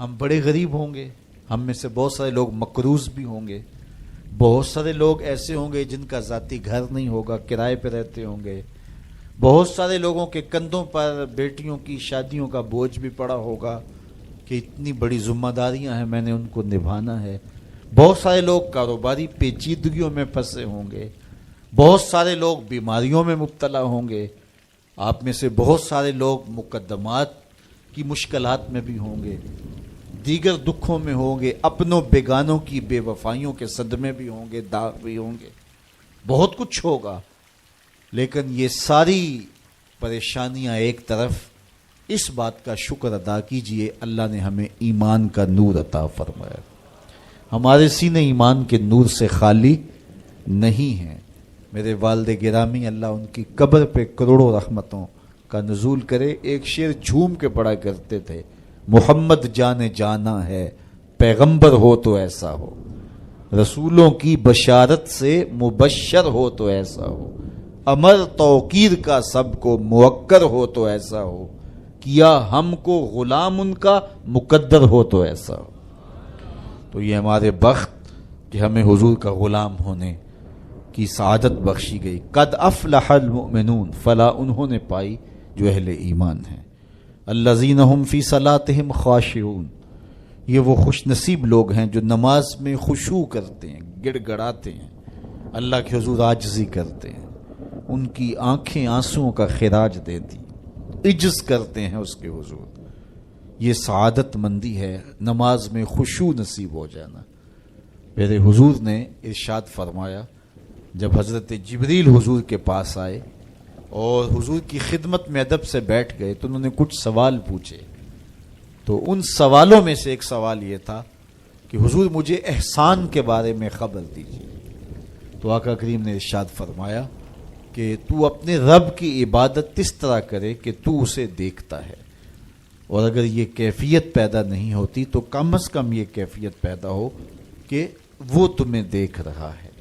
ہم بڑے غریب ہوں گے، ہم میں سے بہت سارے لوگ مقروض بھی ہوں گے، بہت سارے لوگ ایسے ہوں گے جن کا ذاتی گھر نہیں ہوگا، کرائے پہ رہتے ہوں گے، بہت سارے لوگوں کے کندھوں پر بیٹیوں کی شادیوں کا بوجھ بھی پڑا ہوگا کہ اتنی بڑی ذمہ داریاں ہیں، میں نے ان کو نبھانا ہے، بہت سارے لوگ کاروباری پیچیدگیوں میں پھنسے ہوں گے، بہت سارے لوگ بیماریوں میں مبتلا ہوں گے، آپ میں سے بہت سارے لوگ مقدمات کی مشکلات میں بھی ہوں گے، دیگر دکھوں میں ہوں گے، اپنوں بیگانوں کی بے وفائیوں کے صدمے بھی ہوں گے، داغ بھی ہوں گے، بہت کچھ ہوگا، لیکن یہ ساری پریشانیاں ایک طرف، اس بات کا شکر ادا کیجئے اللہ نے ہمیں ایمان کا نور عطا فرمایا، ہمارے سینے ایمان کے نور سے خالی نہیں ہیں۔ میرے والد گرامی اللہ ان کی قبر پہ کروڑوں رحمتوں کا نزول کرے، ایک شعر جھوم کے پڑھا کرتے تھے، محمد جان جانا ہے پیغمبر ہو تو ایسا ہو، رسولوں کی بشارت سے مبشر ہو تو ایسا ہو، امر توقیر کا سب کو موکر ہو تو ایسا ہو، کیا ہم کو غلام ان کا مقدر ہو تو ایسا ہو۔ تو یہ ہمارے بخت کہ ہمیں حضور کا غلام ہونے کی سعادت بخشی گئی۔ قد افلح المؤمنون، فلا انہوں نے پائی جو اہل ایمان ہیں۔ الذین هم فی صلاتہم خاشعون، یہ وہ خوش نصیب لوگ ہیں جو نماز میں خشوع کرتے ہیں، گڑ گڑاتے ہیں، اللہ کے حضور عاجزی کرتے ہیں، ان کی آنکھیں آنسوؤں کا خراج دیتی، عجز کرتے ہیں اس کے حضور۔ یہ سعادت مندی ہے، نماز میں خشوع نصیب ہو جانا۔ میرے حضور نے ارشاد فرمایا، جب حضرت جبریل حضور کے پاس آئے اور حضور کی خدمت میں ادب سے بیٹھ گئے تو انہوں نے کچھ سوال پوچھے، تو ان سوالوں میں سے ایک سوال یہ تھا کہ حضور مجھے احسان کے بارے میں خبر دیجیے۔ تو آقا کریم نے ارشاد فرمایا کہ تو اپنے رب کی عبادت اس طرح کرے کہ تو اسے دیکھتا ہے، اور اگر یہ کیفیت پیدا نہیں ہوتی تو کم از کم یہ کیفیت پیدا ہو کہ وہ تمہیں دیکھ رہا ہے۔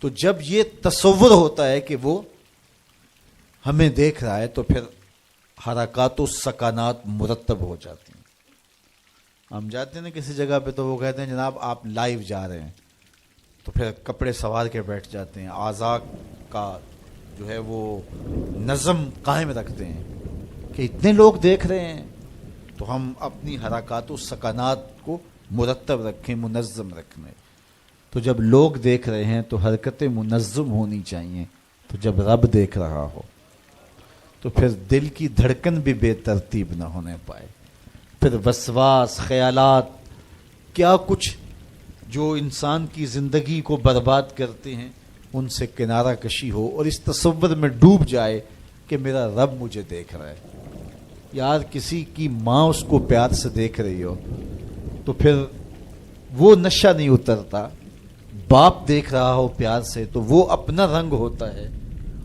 تو جب یہ تصور ہوتا ہے کہ وہ ہمیں دیکھ رہا ہے تو پھر حرکات و سکانات مرتب ہو جاتی ہیں۔ ہم جاتے ہیں نا کسی جگہ پہ تو وہ کہتے ہیں جناب آپ لائیو جا رہے ہیں، تو پھر کپڑے سوار کے بیٹھ جاتے ہیں، اعضاء کا جو ہے وہ نظم قائم رکھتے ہیں کہ اتنے لوگ دیکھ رہے ہیں تو ہم اپنی حرکات و سکانات کو مرتب رکھیں، منظم رکھیں۔ تو جب لوگ دیکھ رہے ہیں تو حرکتیں منظم ہونی چاہیے، تو جب رب دیکھ رہا ہو تو پھر دل کی دھڑکن بھی بے ترتیب نہ ہونے پائے، پھر وسواس، خیالات، کیا کچھ جو انسان کی زندگی کو برباد کرتے ہیں ان سے کنارہ کشی ہو، اور اس تصور میں ڈوب جائے کہ میرا رب مجھے دیکھ رہا ہے۔ یار کسی کی ماں اس کو پیار سے دیکھ رہی ہو تو پھر وہ نشہ نہیں اترتا، باپ دیکھ رہا ہو پیار سے تو وہ اپنا رنگ ہوتا ہے،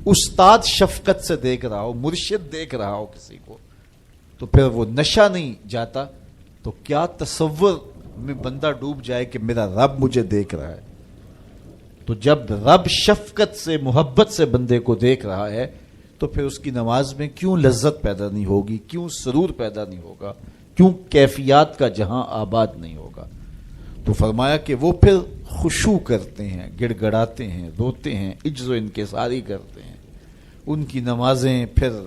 استاد شفقت سے دیکھ رہا ہو، مرشد دیکھ رہا ہو کسی کو تو پھر وہ نشہ نہیں جاتا، تو کیا تصور میں بندہ ڈوب جائے کہ میرا رب مجھے دیکھ رہا ہے۔ تو جب رب شفقت سے، محبت سے بندے کو دیکھ رہا ہے تو پھر اس کی نماز میں کیوں لذت پیدا نہیں ہوگی، کیوں سرور پیدا نہیں ہوگا، کیوں کیفیات کا جہاں آباد نہیں ہوگا۔ تو فرمایا کہ وہ پھر خشوع کرتے ہیں، گڑ گڑاتے ہیں، روتے ہیں، عجز و انکساری کرتے ہیں۔ ان کی نمازیں پھر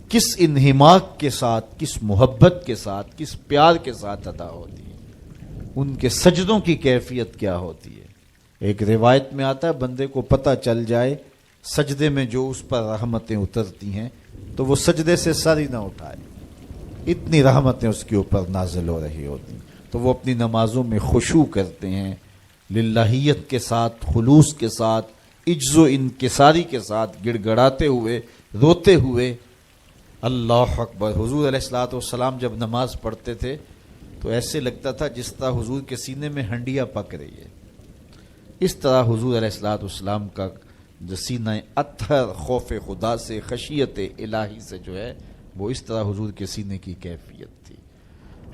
کس انہماک کے ساتھ، کس محبت کے ساتھ، کس پیار کے ساتھ ادا ہوتی ہیں، ان کے سجدوں کی کیفیت کیا ہوتی ہے۔ ایک روایت میں آتا ہے بندے کو پتہ چل جائے سجدے میں جو اس پر رحمتیں اترتی ہیں تو وہ سجدے سے سر ہی نہ اٹھائے، اتنی رحمتیں اس کے اوپر نازل ہو رہی ہوتی ہیں۔ تو وہ اپنی نمازوں میں خشوع کرتے ہیں، للہیت کے ساتھ، خلوص کے ساتھ، عجز و انکساری کے ساتھ، گڑ گڑاتے ہوئے، روتے ہوئے۔ اللہ اکبر۔ حضور علیہ الصلوۃ والسلام جب نماز پڑھتے تھے تو ایسے لگتا تھا جس طرح حضور کے سینے میں ہنڈیا پک رہی ہے، اس طرح حضور علیہ الصلوۃ والسلام کا جو سینہ اطہر خوف خدا سے، خشیت الہی سے جو ہے وہ اس طرح حضور کے سینے کی کیفیت تھی،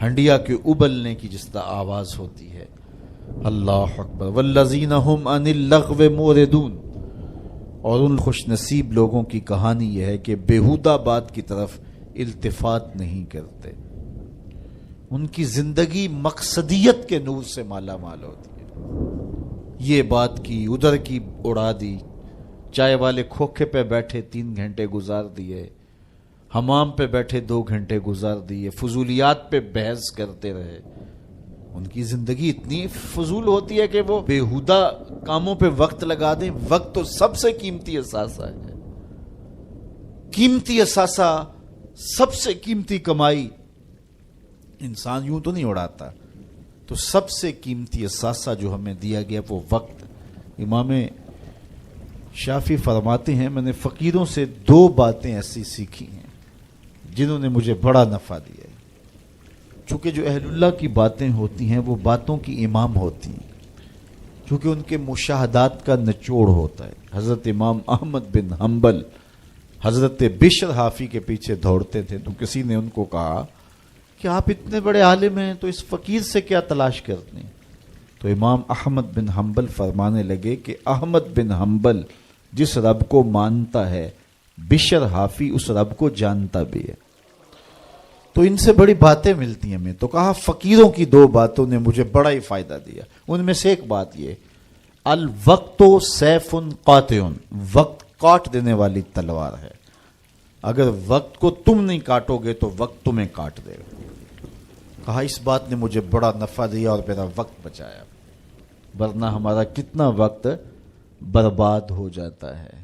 ہنڈیا کے ابلنے کی جس طرح آواز ہوتی ہے۔ اللہ اکبر۔ والذین هم عن اللغو موردون، اور ان خوش نصیب لوگوں کی کہانی یہ ہے کہ بیہودہ بات کی طرف التفات نہیں کرتے، ان کی زندگی مقصدیت کے نور سے مالا مال ہوتی ہے۔ یہ بات کی، ادھر کی اڑا دی، چائے والے کھوکھے پہ بیٹھے 3 گھنٹے گزار دیے، حمام پہ بیٹھے 2 گھنٹے گزار دیے، فضولیات پہ بحث کرتے رہے۔ ان کی زندگی اتنی فضول ہوتی ہے کہ وہ بیہودہ کاموں پہ وقت لگا دیں. وقت تو سب سے قیمتی اثاثہ ہے. قیمتی اثاثہ، سب سے قیمتی کمائی. انسان یوں تو نہیں اڑاتا. تو سب سے قیمتی اثاثہ جو ہمیں دیا گیا وہ وقت. امام شافعی فرماتے ہیں میں نے فقیروں سے 2 باتیں ایسی سیکھی ہیں جنہوں نے مجھے بڑا نفع دیا ہے. چونکہ جو اہل اللہ کی باتیں ہوتی ہیں وہ باتوں کی امام ہوتی ہیں، چونکہ ان کے مشاہدات کا نچوڑ ہوتا ہے. حضرت امام احمد بن حنبل حضرت بشر حافی کے پیچھے دوڑتے تھے، تو کسی نے ان کو کہا کہ آپ اتنے بڑے عالم ہیں تو اس فقیر سے کیا تلاش کرتے ہیں؟ تو امام احمد بن حنبل فرمانے لگے کہ احمد بن حنبل جس رب کو مانتا ہے بشر حافی اس رب کو جانتا بھی ہے. تو ان سے بڑی باتیں ملتی ہیں ہمیں. تو کہا فقیروں کی 2 باتوں نے مجھے بڑا ہی فائدہ دیا. ان میں سے ایک بات یہ، الوقت سیف قاطع، وقت کاٹ دینے والی تلوار ہے. اگر وقت کو تم نہیں کاٹو گے تو وقت تمہیں کاٹ دے گا. کہا اس بات نے مجھے بڑا نفع دیا اور میرا وقت بچایا، ورنہ ہمارا کتنا وقت برباد ہو جاتا ہے.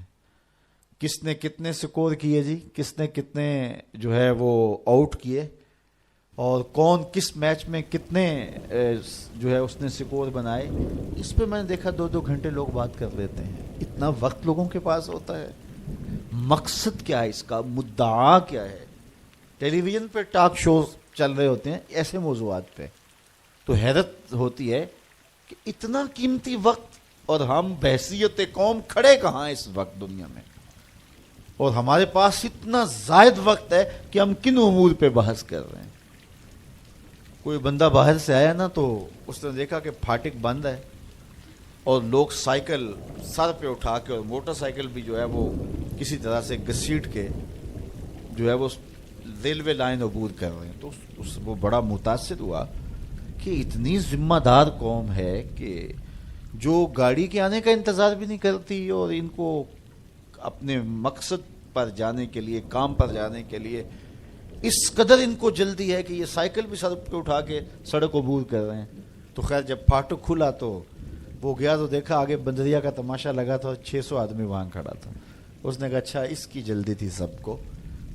کس نے کتنے سکور کیے جی، کس نے کتنے جو ہے وہ آؤٹ کیے، اور کون کس میچ میں کتنے جو ہے اس نے سکور بنائے، اس پہ میں نے دیکھا 2-2 گھنٹے لوگ بات کر لیتے ہیں. اتنا وقت لوگوں کے پاس ہوتا ہے. مقصد کیا ہے اس کا، مدعا کیا ہے؟ ٹیلی ویژن پہ ٹاک شوز چل رہے ہوتے ہیں ایسے موضوعات پہ، تو حیرت ہوتی ہے کہ اتنا قیمتی وقت اور ہم بحیثیت قوم کھڑے کہاں ہیں اس وقت دنیا میں، اور ہمارے پاس اتنا زائد وقت ہے کہ ہم کن امور پہ بحث کر رہے ہیں. کوئی بندہ باہر سے آیا نا تو اس نے دیکھا کہ پھاٹک بند ہے اور لوگ سائیکل سر پہ اٹھا کے اور موٹر سائیکل بھی جو ہے وہ کسی طرح سے گھسیٹ کے جو ہے وہ ریلوے لائن عبور کر رہے ہیں. تو وہ بڑا متاثر ہوا کہ اتنی ذمہ دار قوم ہے کہ جو گاڑی کے آنے کا انتظار بھی نہیں کرتی اور ان کو اپنے مقصد پر جانے کے لیے، کام پر جانے کے لیے اس قدر ان کو جلدی ہے کہ یہ سائیکل بھی سڑک پہ اٹھا کے سڑک عبور کر رہے ہیں. تو خیر جب پھاٹک کھلا تو وہ گیا تو دیکھا آگے بندریا کا تماشا لگا تھا، 600 آدمی وہاں کھڑا تھا. اس نے کہا اچھا اس کی جلدی تھی سب کو.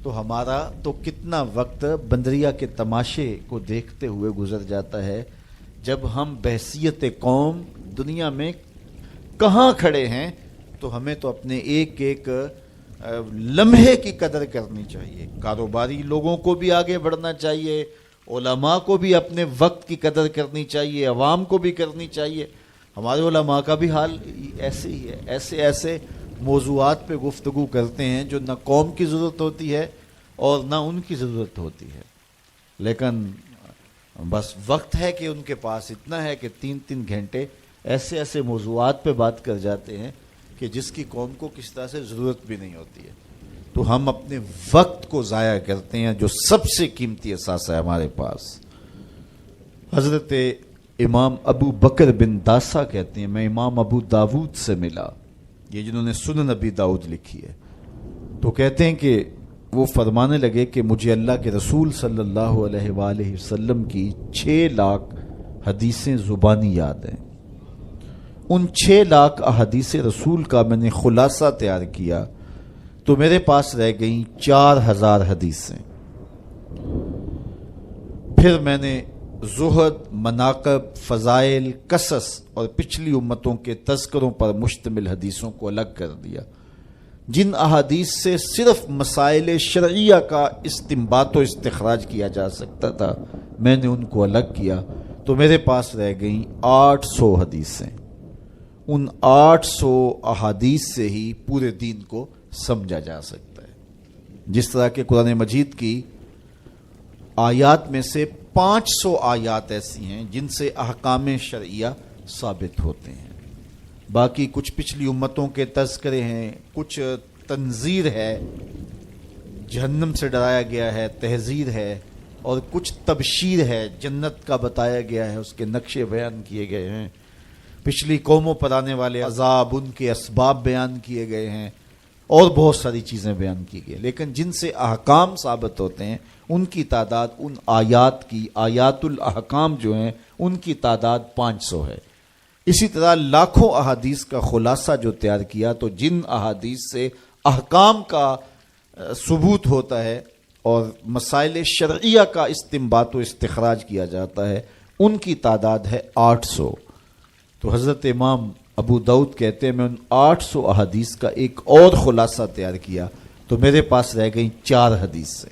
تو ہمارا تو کتنا وقت بندریا کے تماشے کو دیکھتے ہوئے گزر جاتا ہے، جب ہم بحیثیت قوم دنیا میں کہاں کھڑے ہیں. تو ہمیں تو اپنے ایک ایک لمحے کی قدر کرنی چاہیے. کاروباری لوگوں کو بھی آگے بڑھنا چاہیے، علماء کو بھی اپنے وقت کی قدر کرنی چاہیے، عوام کو بھی کرنی چاہیے. ہمارے علماء کا بھی حال ایسے ہی ہے. ایسے موضوعات پہ گفتگو کرتے ہیں جو نہ قوم کی ضرورت ہوتی ہے اور نہ ان کی ضرورت ہوتی ہے، لیکن بس وقت ہے کہ ان کے پاس اتنا ہے کہ 3-3 گھنٹے ایسے موضوعات پہ بات کر جاتے ہیں کہ جس کی قوم کو کس طرح سے ضرورت بھی نہیں ہوتی ہے. تو ہم اپنے وقت کو ضائع کرتے ہیں جو سب سے قیمتی اثاثہ ہے ہمارے پاس. حضرت امام ابو بکر بن داسا کہتے ہیں میں امام ابو داود سے ملا، یہ جنہوں نے سنن ابی داؤد لکھی ہے. تو کہتے ہیں کہ وہ فرمانے لگے کہ مجھے اللہ کے رسول صلی اللہ علیہ وآلہ وسلم کی 6 لاکھ حدیثیں زبانی یاد ہیں. ان 6 لاکھ احادیث رسول کا میں نے خلاصہ تیار کیا تو میرے پاس رہ گئیں 4000 حدیثیں. پھر میں نے زہد، مناقب، فضائل، قصص اور پچھلی امتوں کے تذکروں پر مشتمل حدیثوں کو الگ کر دیا. جن احادیث سے صرف مسائل شرعیہ کا استنباط و استخراج کیا جا سکتا تھا میں نے ان کو الگ کیا تو میرے پاس رہ گئیں 800 حدیثیں. ان 800 احادیث سے ہی پورے دین کو سمجھا جا سکتا ہے. جس طرح کہ قرآن مجید کی آیات میں سے 500 آیات ایسی ہیں جن سے احکام شرعیہ ثابت ہوتے ہیں. باقی کچھ پچھلی امتوں کے تذکرے ہیں، کچھ تنذیر ہے، جہنم سے ڈرایا گیا ہے، تحذیر ہے، اور کچھ تبشیر ہے، جنت کا بتایا گیا ہے، اس کے نقشے بیان کیے گئے ہیں. پچھلی قوموں پر آنے والے عذاب، ان کے اسباب بیان کیے گئے ہیں، اور بہت ساری چیزیں بیان کی گئی. لیکن جن سے احکام ثابت ہوتے ہیں ان کی تعداد، ان آیات کی، آیات الاحکام جو ہیں ان کی تعداد 500 ہے. اسی طرح لاکھوں احادیث کا خلاصہ جو تیار کیا، تو جن احادیث سے احکام کا ثبوت ہوتا ہے اور مسائل شرعیہ کا استنباط و استخراج کیا جاتا ہے، ان کی تعداد ہے 800۔ تو حضرت امام ابو داؤد کہتے ہیں میں ان 800 احادیث کا ایک اور خلاصہ تیار کیا، تو میرے پاس رہ گئیں 4 حدیث سے،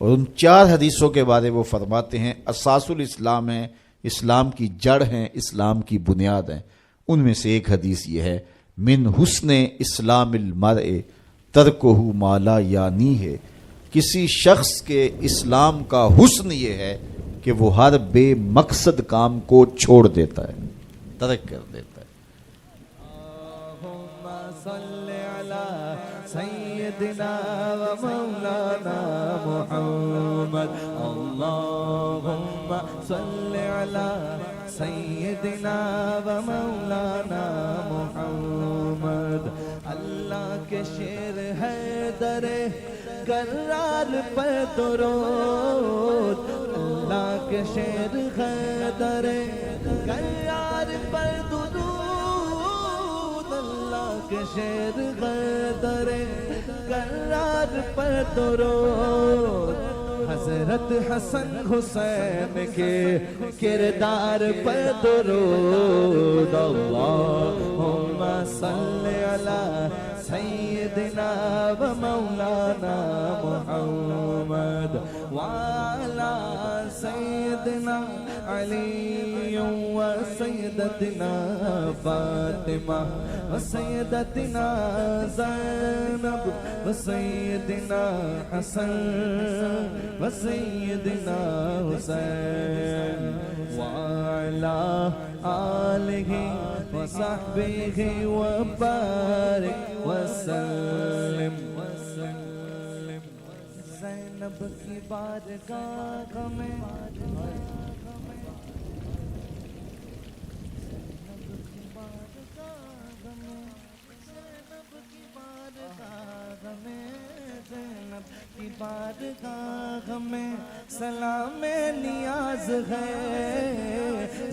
اور ان 4 حدیثوں کے بارے وہ فرماتے ہیں اساس الاسلام ہیں، اسلام کی جڑ ہیں، اسلام کی بنیاد ہیں۔ ان میں سے ایک حدیث یہ ہے، من حسن اسلام المرء ترکہ ما لا یعنی ہے، کسی شخص کے اسلام کا حسن یہ ہے کہ وہ ہر بے مقصد کام کو چھوڑ دیتا ہے، ترک کر دیتا ہے۔ اللہم صلی علی سیدنا و مولانا محمد، اللہم صلی علی سیدنا و مولانا محمد۔ اللہ کے شیر ہے در کرار پر درود، اللہ کے شیر ہے در کرار پر درود، اللہ کے شیر ہے در کرار پر درود۔ حضرت حسن حسین کے کردار پر درود، اللہم صلی علی سیدنا و مولانا محمد وعلی سیدنا علی و سیدتنا فاطمہ و سیدتنا زینب و سیدنا حسن و سیدنا حسین وعلی آلہ و صحبہ و بارک وسلم۔ زینب کی بارگاہ میں کی بارگاہ میں سلام نیاز ہے،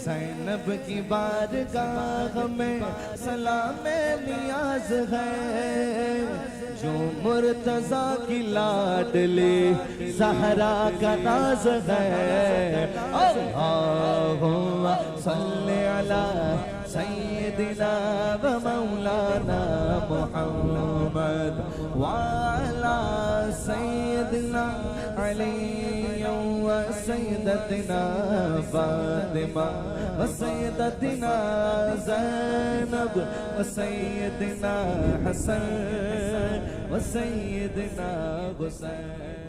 زینب کی بارگاہ میں سلام نیاز ہے، جو مرتضیٰ کی لاڈلی زہرا کا ناز ہے۔ اللہم صلی علی سیدنا و مولانا محمد وعلی سیدنا علی و سیدتنا فاطمہ و سیدتنا زینب و سیدنا حسن و سیدنا حسین۔